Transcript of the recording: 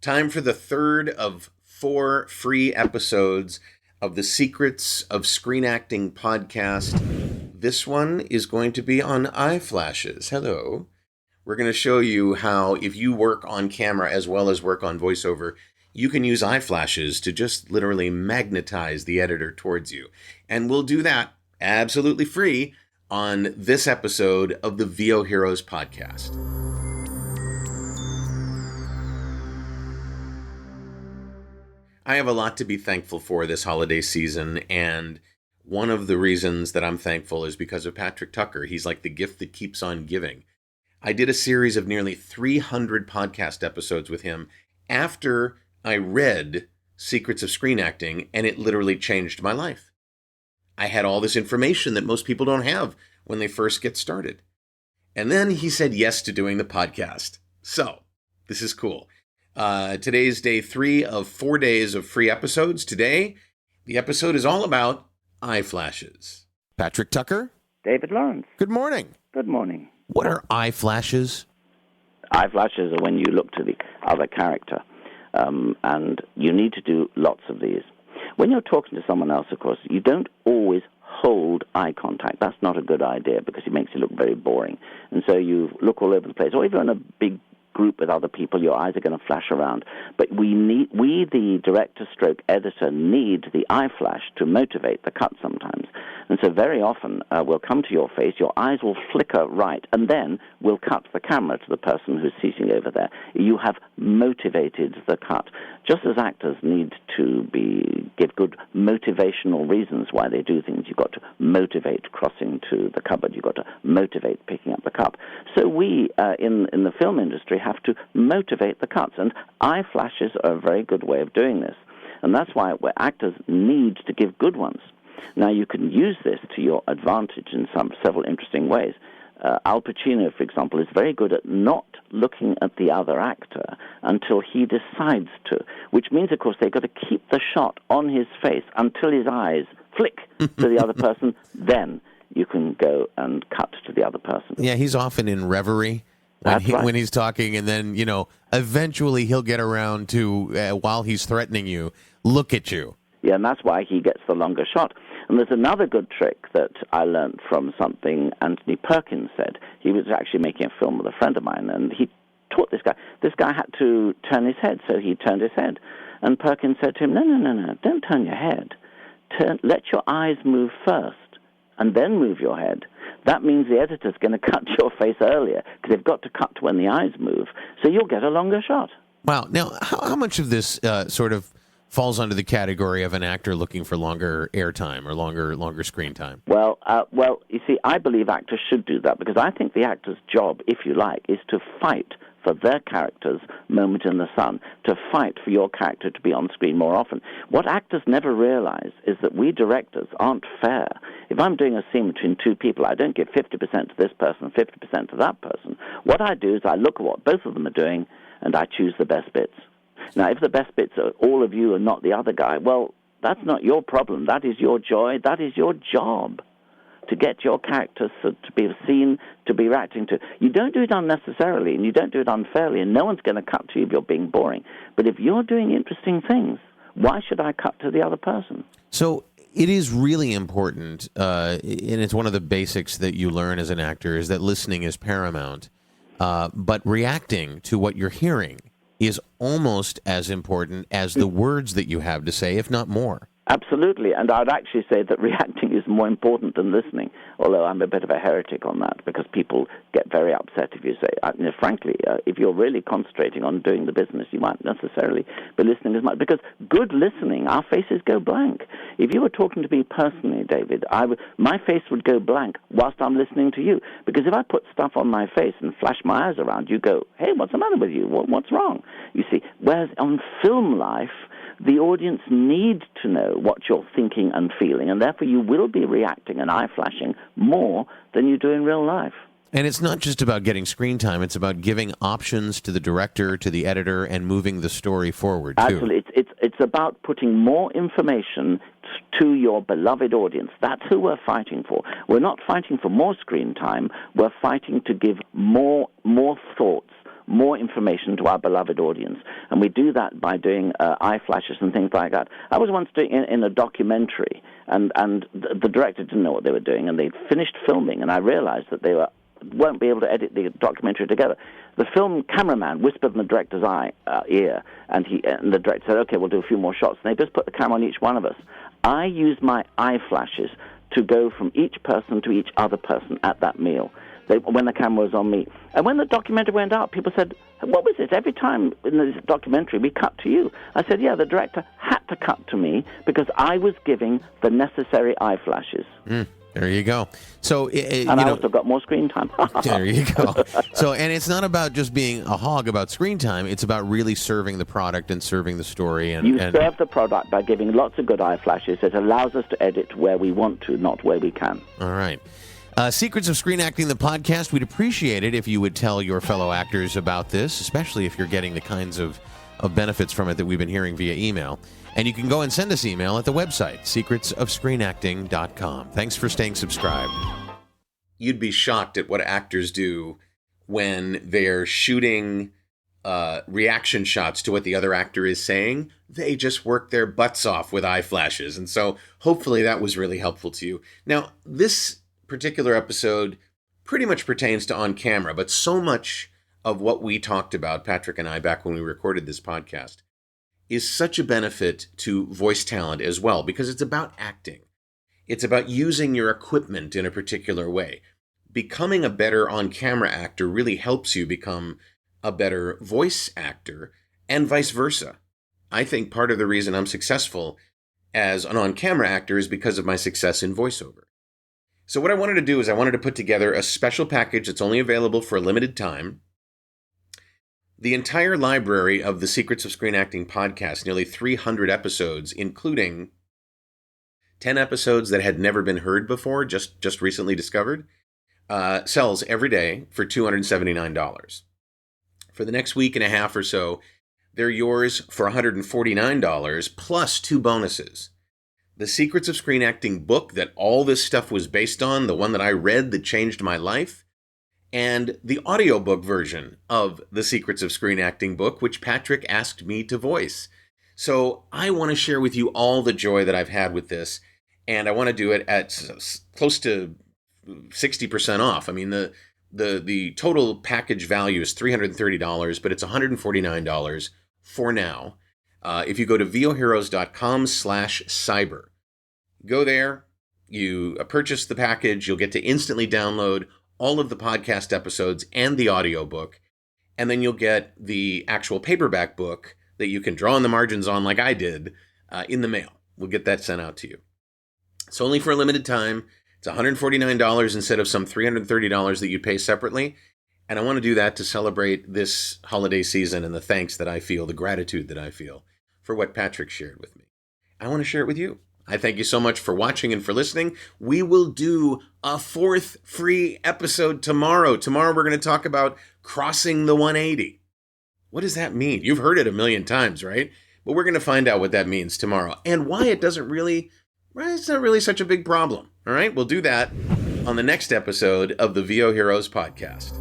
Time for the third of 4 free episodes of the Secrets of Screen Acting podcast. This one is going to be on eye flashes. Hello. We're going to show you how, if you work on camera as well as work on voiceover, you can use eye flashes to just literally magnetize the editor towards you. And we'll do that absolutely free on this episode of the VO Heroes podcast. I have a lot to be thankful for this holiday season, and one of the reasons that I'm thankful is because of Patrick Tucker. He's like the gift that keeps on giving. I did a series of nearly 300 podcast episodes with him after I read Secrets of Screen Acting, and it literally changed my life. I had all this information that most people don't have when they first get started. And then he said yes to doing the podcast. So, this is cool. Today's day 3 of 4 days of free episodes. Today, the episode is all about eye flashes. Patrick Tucker. David Lawrence. Good morning. Good morning. What are eye flashes? Eye flashes are when you look to the other character, and you need to do lots of these. When you're talking to someone else, of course, you don't always hold eye contact. That's not a good idea because it makes you look very boring. And so you look all over the place, or even in a big group with other people, your eyes are going to flash around. But we, the director stroke editor, need the eye flash to motivate the cut sometimes. And so very often we'll come to your face, your eyes will flicker right, and then we'll cut the camera to the person who's sitting over there. You have motivated the cut. Just as actors need to give good motivational reasons why they do things. You've got to motivate crossing to the cupboard. You've got to motivate picking up the cup. So we, in the film industry, have to motivate the cuts. And eye flashes are a very good way of doing this. And that's why actors need to give good ones. Now, you can use this to your advantage in several interesting ways. Al Pacino, for example, is very good at not looking at the other actor until he decides to, which means, of course, they've got to keep the shot on his face until his eyes flick to the other person. Then you can go and cut to the other person. Yeah, he's often in reverie when he's talking, and then, eventually he'll get around to, while he's threatening you, look at you. Yeah, and that's why he gets the longer shot. And there's another good trick that I learned from something Anthony Perkins said. He was actually making a film with a friend of mine, and he taught this guy. This guy had to turn his head, so he turned his head. And Perkins said to him, no, don't turn your head. Let your eyes move first, and then move your head. That means the editor's going to cut your face earlier, because they've got to cut when the eyes move, so you'll get a longer shot. Wow. Now, how much of this sort of falls under the category of an actor looking for longer airtime or longer screen time? Well, you see, I believe actors should do that because I think the actor's job, if you like, is to fight for their character's moment in the sun, to fight for your character to be on screen more often. What actors never realize is that we directors aren't fair. If I'm doing a scene between two people, I don't give 50% to this person, 50% to that person. What I do is I look at what both of them are doing and I choose the best bits. Now, if the best bits are all of you and not the other guy, well, that's not your problem. That is your joy. That is your job, to get your characters to be seen, to be reacting to. You don't do it unnecessarily, and you don't do it unfairly, and no one's going to cut to you if you're being boring. But if you're doing interesting things, why should I cut to the other person? So it is really important, and it's one of the basics that you learn as an actor, is that listening is paramount. But reacting to what you're hearing is almost as important as the words that you have to say, if not more. Absolutely, and I'd actually say that reacting is more important than listening, although I'm a bit of a heretic on that, because people get very upset if you say, frankly, if you're really concentrating on doing the business, you might necessarily be listening as much, because good listening, our faces go blank. If you were talking to me personally, David, my face would go blank whilst I'm listening to you, because if I put stuff on my face and flash my eyes around, you go, hey, what's the matter with you? What's wrong? You see, whereas on film life, the audience needs to know what you're thinking and feeling, and therefore you will be reacting and eye-flashing more than you do in real life. And it's not just about getting screen time, it's about giving options to the director, to the editor, and moving the story forward, too. Absolutely. It's about putting more information to your beloved audience. That's who we're fighting for. We're not fighting for more screen time. We're fighting to give more thoughts, more information to our beloved audience. And we do that by doing eye flashes and things like that. I was once doing in a documentary, and the director didn't know what they were doing, and they'd finished filming, and I realized that they won't be able to edit the documentary together. The film cameraman whispered in the director's ear, and the director said, "Okay, we'll do a few more shots." And they just put the camera on each one of us. I used my eye flashes to go from each person to each other person at that meal, when the camera was on me. And when the documentary went out, people said, "What was it? Every time in this documentary we cut to you." I said, "Yeah, the director had to cut to me because I was giving the necessary eye flashes." There you go. So, and I also got more screen time. There you go. So, and it's not about just being a hog about screen time. It's about really serving the product and serving the story. And serve the product by giving lots of good eye flashes. It allows us to edit where we want to, not where we can. All right. Secrets of Screen Acting, the podcast. We'd appreciate it if you would tell your fellow actors about this, especially if you're getting the kinds of benefits from it that we've been hearing via email. And you can go and send us email at the website, secretsofscreenacting.com. Thanks for staying subscribed. You'd be shocked at what actors do when they're shooting reaction shots to what the other actor is saying. They just work their butts off with eye flashes. And so hopefully that was really helpful to you. Now, this particular episode pretty much pertains to on camera, but so much of what we talked about, Patrick and I, back when we recorded this podcast, is such a benefit to voice talent as well, because it's about acting. It's about using your equipment in a particular way. Becoming a better on-camera actor really helps you become a better voice actor, and vice versa. I think part of the reason I'm successful as an on-camera actor is because of my success in voiceover. So what I wanted to do is I wanted to put together a special package that's only available for a limited time. The entire library of the Secrets of Screen Acting podcast, nearly 300 episodes, including 10 episodes that had never been heard before, just recently discovered, sells every day for $279. For the next week and a half or so, they're yours for $149 plus 2 bonuses. The Secrets of Screen Acting book that all this stuff was based on, the one that I read that changed my life, and the audiobook version of the Secrets of Screen Acting book, which Patrick asked me to voice. So I want to share with you all the joy that I've had with this, and I want to do it at close to 60% off. I mean, the total package value is $330, but it's $149 for now. If you go to voheroes.com/cyber, go there, you purchase the package, you'll get to instantly download all of the podcast episodes and the audiobook, and then you'll get the actual paperback book that you can draw on the margins on like I did in the mail. We'll get that sent out to you. It's only for a limited time. It's $149 instead of some $330 that you pay separately. And I want to do that to celebrate this holiday season and the thanks that I feel, the gratitude that I feel for what Patrick shared with me. I want to share it with you. I thank you so much for watching and for listening. We will do a 4th free episode tomorrow. Tomorrow we're going to talk about crossing the 180. What does that mean? You've heard it a million times, right? But we're going to find out what that means tomorrow and why it doesn't really, it's not really such a big problem. All right, we'll do that on the next episode of the VO Heroes podcast.